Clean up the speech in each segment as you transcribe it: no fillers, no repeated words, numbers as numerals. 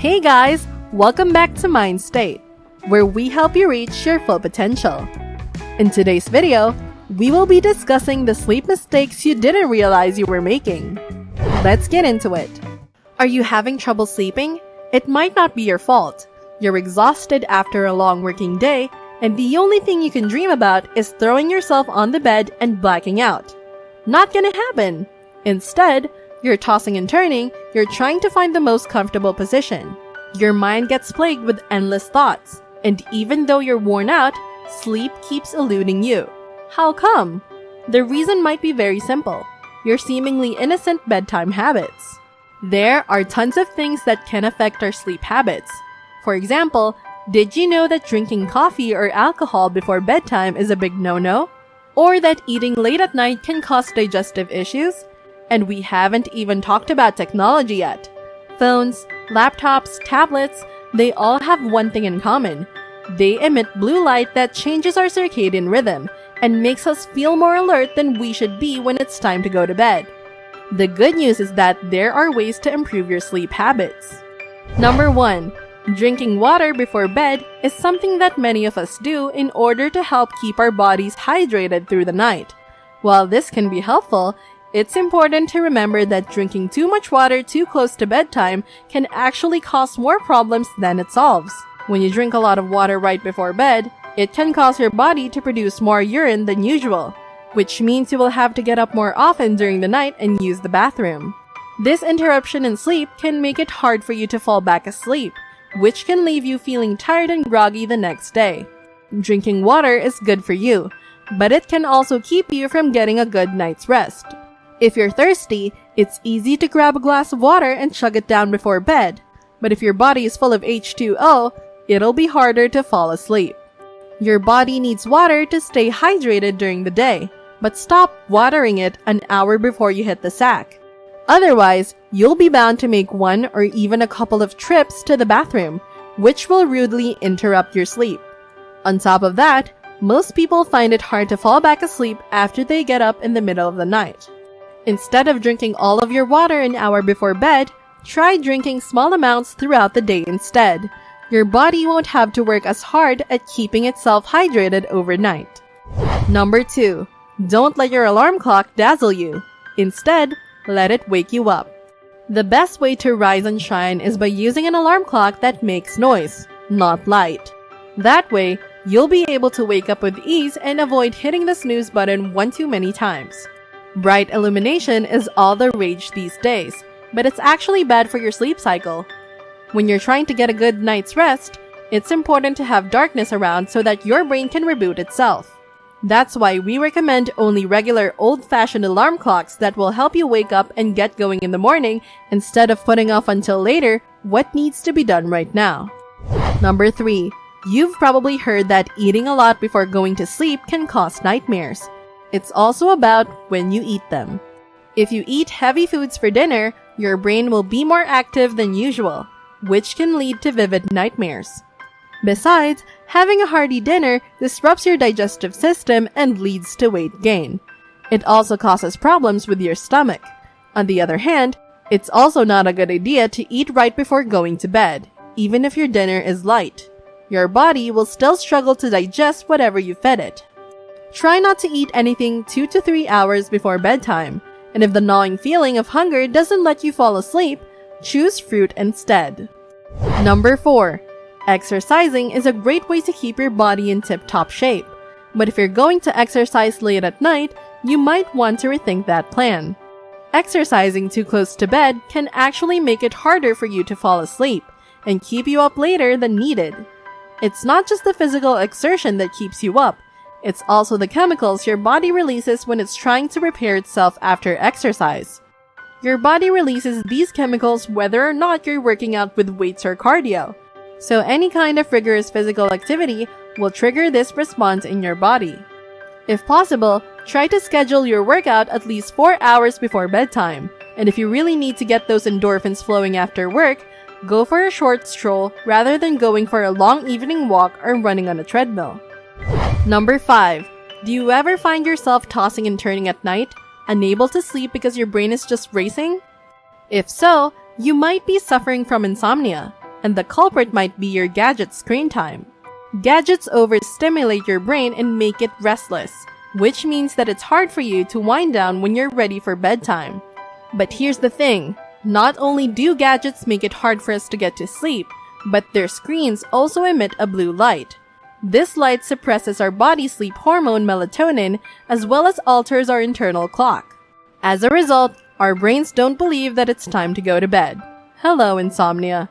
Hey guys, welcome back to Mind State, where we help you reach your full potential. In today's video, we will be discussing the sleep mistakes you didn't realize you were making. Let's get into it. Are you having trouble sleeping? It might not be your fault. You're exhausted after a long working day, and the only thing you can dream about is throwing yourself on the bed and blacking out. Not gonna happen. Instead, you're tossing and turning, you're trying to find the most comfortable position. Your mind gets plagued with endless thoughts, and even though you're worn out, sleep keeps eluding you. How come? The reason might be very simple: your seemingly innocent bedtime habits. There are tons of things that can affect our sleep habits. For example, did you know that drinking coffee or alcohol before bedtime is a big no-no? Or that eating late at night can cause digestive issues? And we haven't even talked about technology yet. Phones, laptops, tablets, they all have one thing in common. They emit blue light that changes our circadian rhythm and makes us feel more alert than we should be when it's time to go to bed. The good news is that there are ways to improve your sleep habits. Number 1. Drinking water before bed is something that many of us do in order to help keep our bodies hydrated through the night. While this can be helpful, it's important to remember that drinking too much water too close to bedtime can actually cause more problems than it solves. When you drink a lot of water right before bed, it can cause your body to produce more urine than usual, which means you will have to get up more often during the night and use the bathroom. This interruption in sleep can make it hard for you to fall back asleep, which can leave you feeling tired and groggy the next day. Drinking water is good for you, but it can also keep you from getting a good night's rest. If you're thirsty, it's easy to grab a glass of water and chug it down before bed, but if your body is full of H2O, it'll be harder to fall asleep. Your body needs water to stay hydrated during the day, but stop watering it an hour before you hit the sack. Otherwise, you'll be bound to make one or even a couple of trips to the bathroom, which will rudely interrupt your sleep. On top of that, most people find it hard to fall back asleep after they get up in the middle of the night. Instead of drinking all of your water an hour before bed, try drinking small amounts throughout the day instead. Your body won't have to work as hard at keeping itself hydrated overnight. Number 2. Don't let your alarm clock dazzle you. Instead, let it wake you up. The best way to rise and shine is by using an alarm clock that makes noise, not light. That way, you'll be able to wake up with ease and avoid hitting the snooze button one too many times. Bright illumination is all the rage these days, but it's actually bad for your sleep cycle. When you're trying to get a good night's rest, it's important to have darkness around so that your brain can reboot itself. That's why we recommend only regular old-fashioned alarm clocks that will help you wake up and get going in the morning instead of putting off until later what needs to be done right now. Number 3. You've probably heard that eating a lot before going to sleep can cause nightmares. It's also about when you eat them. If you eat heavy foods for dinner, your brain will be more active than usual, which can lead to vivid nightmares. Besides, having a hearty dinner disrupts your digestive system and leads to weight gain. It also causes problems with your stomach. On the other hand, it's also not a good idea to eat right before going to bed, even if your dinner is light. Your body will still struggle to digest whatever you fed it. Try not to eat anything 2 to 3 hours before bedtime, and if the gnawing feeling of hunger doesn't let you fall asleep, choose fruit instead. Number 4. Exercising is a great way to keep your body in tip-top shape, but if you're going to exercise late at night, you might want to rethink that plan. Exercising too close to bed can actually make it harder for you to fall asleep and keep you up later than needed. It's not just the physical exertion that keeps you up, it's also the chemicals your body releases when it's trying to repair itself after exercise. Your body releases these chemicals whether or not you're working out with weights or cardio, so any kind of rigorous physical activity will trigger this response in your body. If possible, try to schedule your workout at least 4 hours before bedtime, and if you really need to get those endorphins flowing after work, go for a short stroll rather than going for a long evening walk or running on a treadmill. Number 5. Do you ever find yourself tossing and turning at night, unable to sleep because your brain is just racing? If so, you might be suffering from insomnia. and the culprit might be your gadget screen time. Gadgets overstimulate your brain and make it restless, which means that it's hard for you to wind down when you're ready for bedtime. But here's the thing, not only do gadgets make it hard for us to get to sleep, but their screens also emit a blue light. This light suppresses our body's sleep hormone melatonin as well as alters our internal clock. As a result, our brains don't believe that it's time to go to bed. Hello, insomnia.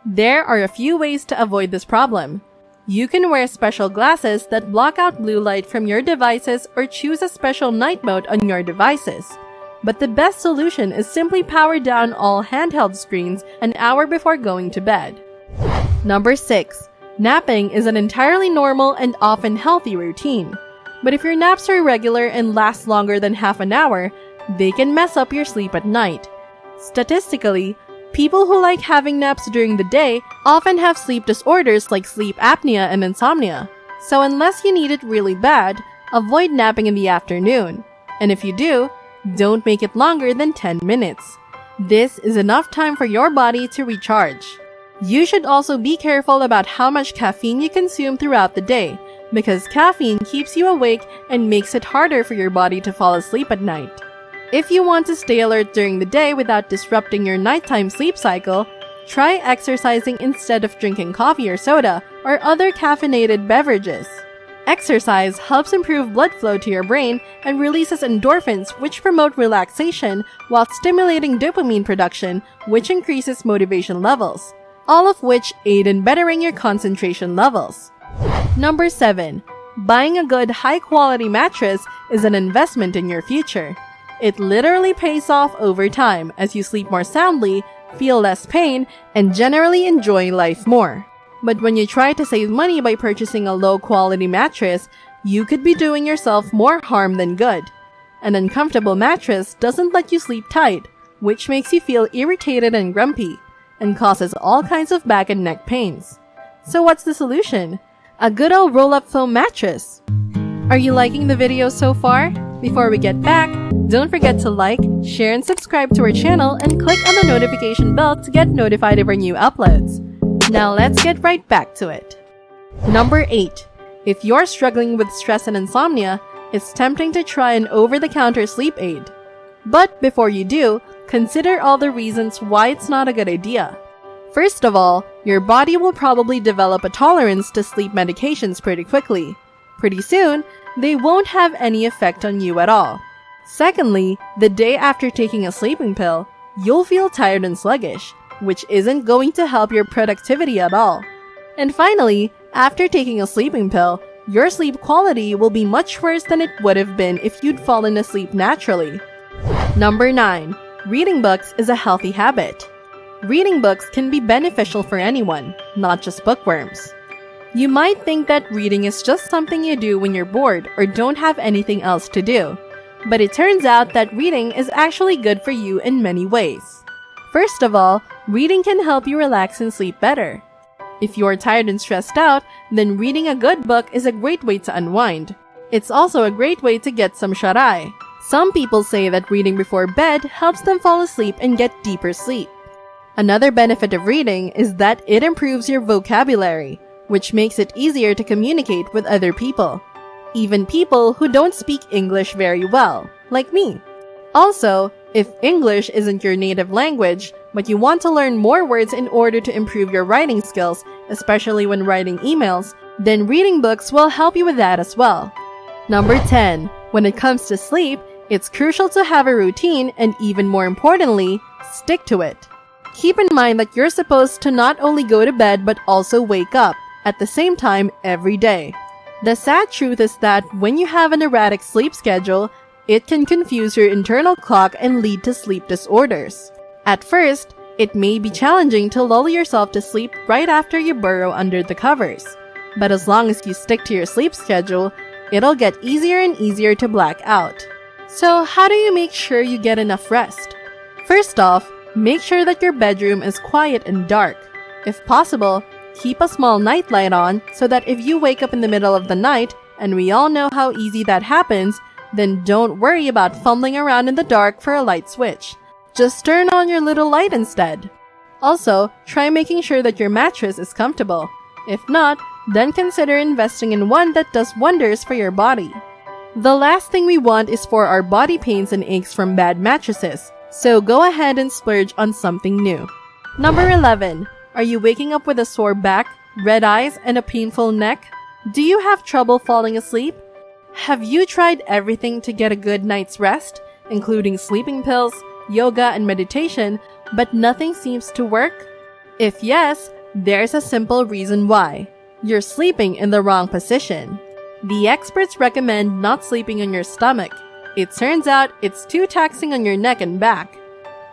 There are a few ways to avoid this problem. You can wear special glasses that block out blue light from your devices or choose a special night mode on your devices. But the best solution is simply power down all handheld screens an hour before going to bed. Number 6. Napping is an entirely normal and often healthy routine. But if your naps are irregular and last longer than half an hour, they can mess up your sleep at night. Statistically, people who like having naps during the day often have sleep disorders like sleep apnea and insomnia. So unless you need it really bad, avoid napping in the afternoon. And if you do, don't make it longer than 10 minutes. This is enough time for your body to recharge. You should also be careful about how much caffeine you consume throughout the day, because caffeine keeps you awake and makes it harder for your body to fall asleep at night. If you want to stay alert during the day without disrupting your nighttime sleep cycle, try exercising instead of drinking coffee or soda or other caffeinated beverages. Exercise helps improve blood flow to your brain and releases endorphins, which promote relaxation while stimulating dopamine production, which increases motivation levels, all of which aid in bettering your concentration levels. Number 7. Buying a good high-quality mattress is an investment in your future. It literally pays off over time as you sleep more soundly, feel less pain, and generally enjoy life more. But when you try to save money by purchasing a low-quality mattress, you could be doing yourself more harm than good. An uncomfortable mattress doesn't let you sleep tight, which makes you feel irritated and grumpy, and causes all kinds of back and neck pains. So what's the solution? A good old roll-up foam mattress. Are you liking the video so far? Before we get back, don't forget to like, share, and subscribe to our channel and click on the notification bell to get notified of our new uploads. Now let's get right back to it. Number 8. If you're struggling with stress and insomnia, it's tempting to try an over-the-counter sleep aid. But before you do, consider all the reasons why it's not a good idea. First of all, your body will probably develop a tolerance to sleep medications pretty quickly. Pretty soon, they won't have any effect on you at all. Secondly, the day after taking a sleeping pill, you'll feel tired and sluggish, which isn't going to help your productivity at all. And finally, after taking a sleeping pill, your sleep quality will be much worse than it would have been if you'd fallen asleep naturally. Number 9. Reading books is a healthy habit. Reading books can be beneficial for anyone, not just bookworms. You might think that reading is just something you do when you're bored or don't have anything else to do. But it turns out that reading is actually good for you in many ways. First of all, reading can help you relax and sleep better. If you're tired and stressed out, then reading a good book is a great way to unwind. It's also a great way to get some shut-eye. Some people say that reading before bed helps them fall asleep and get deeper sleep. Another benefit of reading is that it improves your vocabulary, which makes it easier to communicate with other people. Even people who don't speak English very well, like me. Also, if English isn't your native language, but you want to learn more words in order to improve your writing skills, especially when writing emails, then reading books will help you with that as well. Number 10. When it comes to sleep, it's crucial to have a routine and, even more importantly, stick to it. Keep in mind that you're supposed to not only go to bed but also wake up at the same time every day. The sad truth is that when you have an erratic sleep schedule, it can confuse your internal clock and lead to sleep disorders. At first, it may be challenging to lull yourself to sleep right after you burrow under the covers. But as long as you stick to your sleep schedule, it'll get easier and easier to black out. So how do you make sure you get enough rest? First off, make sure that your bedroom is quiet and dark. If possible, keep a small nightlight on so that if you wake up in the middle of the night, and we all know how easy that happens, then don't worry about fumbling around in the dark for a light switch. Just turn on your little light instead. Also, try making sure that your mattress is comfortable. If not, then consider investing in one that does wonders for your body. The last thing we want is for our body pains and aches from bad mattresses, so go ahead and splurge on something new. Number 11. Are you waking up with a sore back, red eyes, and a painful neck? Do you have trouble falling asleep? Have you tried everything to get a good night's rest, including sleeping pills, yoga, and meditation, but nothing seems to work? If yes, there's a simple reason why. You're sleeping in the wrong position. The experts recommend not sleeping on your stomach. It turns out it's too taxing on your neck and back,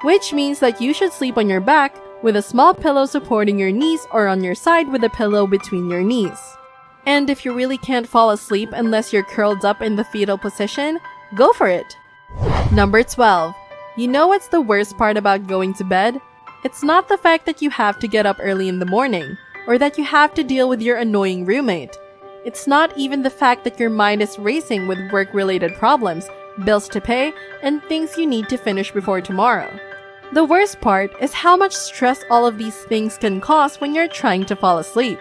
which means that you should sleep on your back with a small pillow supporting your knees or on your side with a pillow between your knees. And if you really can't fall asleep unless you're curled up in the fetal position, go for it! Number 12. You know what's the worst part about going to bed? It's not the fact that you have to get up early in the morning, or that you have to deal with your annoying roommate. It's not even the fact that your mind is racing with work-related problems, bills to pay, and things you need to finish before tomorrow. The worst part is how much stress all of these things can cause when you're trying to fall asleep.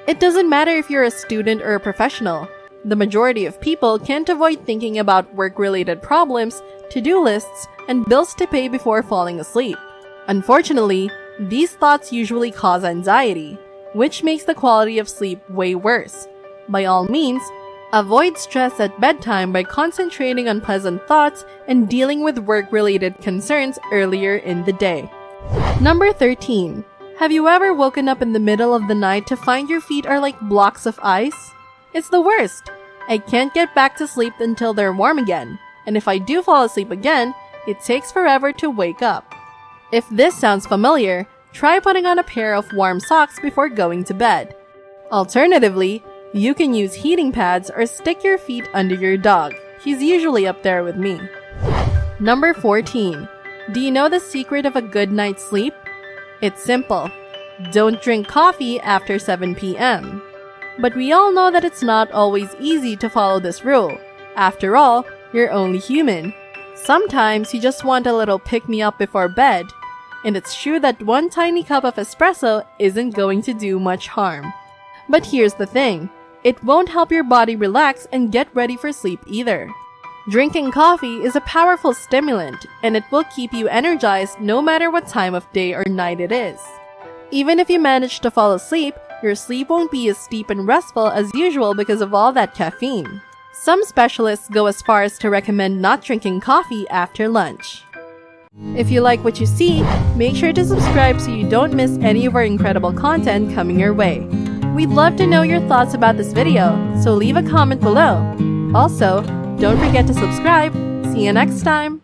It doesn't matter if you're a student or a professional. The majority of people can't avoid thinking about work-related problems, to-do lists, and bills to pay before falling asleep. Unfortunately, these thoughts usually cause anxiety, which makes the quality of sleep way worse. By all means, avoid stress at bedtime by concentrating on pleasant thoughts and dealing with work-related concerns earlier in the day. Number 13. Have you ever woken up in the middle of the night to find your feet are like blocks of ice? It's the worst. I can't get back to sleep until they're warm again, and if I do fall asleep again, it takes forever to wake up. If this sounds familiar, try putting on a pair of warm socks before going to bed. Alternatively, you can use heating pads or stick your feet under your dog. He's usually up there with me. Number 14. Do you know the secret of a good night's sleep? It's simple. Don't drink coffee after 7 p.m. But we all know that it's not always easy to follow this rule. After all, you're only human. Sometimes you just want a little pick-me-up before bed. And it's true that one tiny cup of espresso isn't going to do much harm. But here's the thing. It won't help your body relax and get ready for sleep either. Drinking coffee is a powerful stimulant, and it will keep you energized no matter what time of day or night it is. Even if you manage to fall asleep, your sleep won't be as deep and restful as usual because of all that caffeine. Some specialists go as far as to recommend not drinking coffee after lunch. If you like what you see, make sure to subscribe so you don't miss any of our incredible content coming your way. We'd love to know your thoughts about this video, so leave a comment below. Also, don't forget to subscribe. See you next time!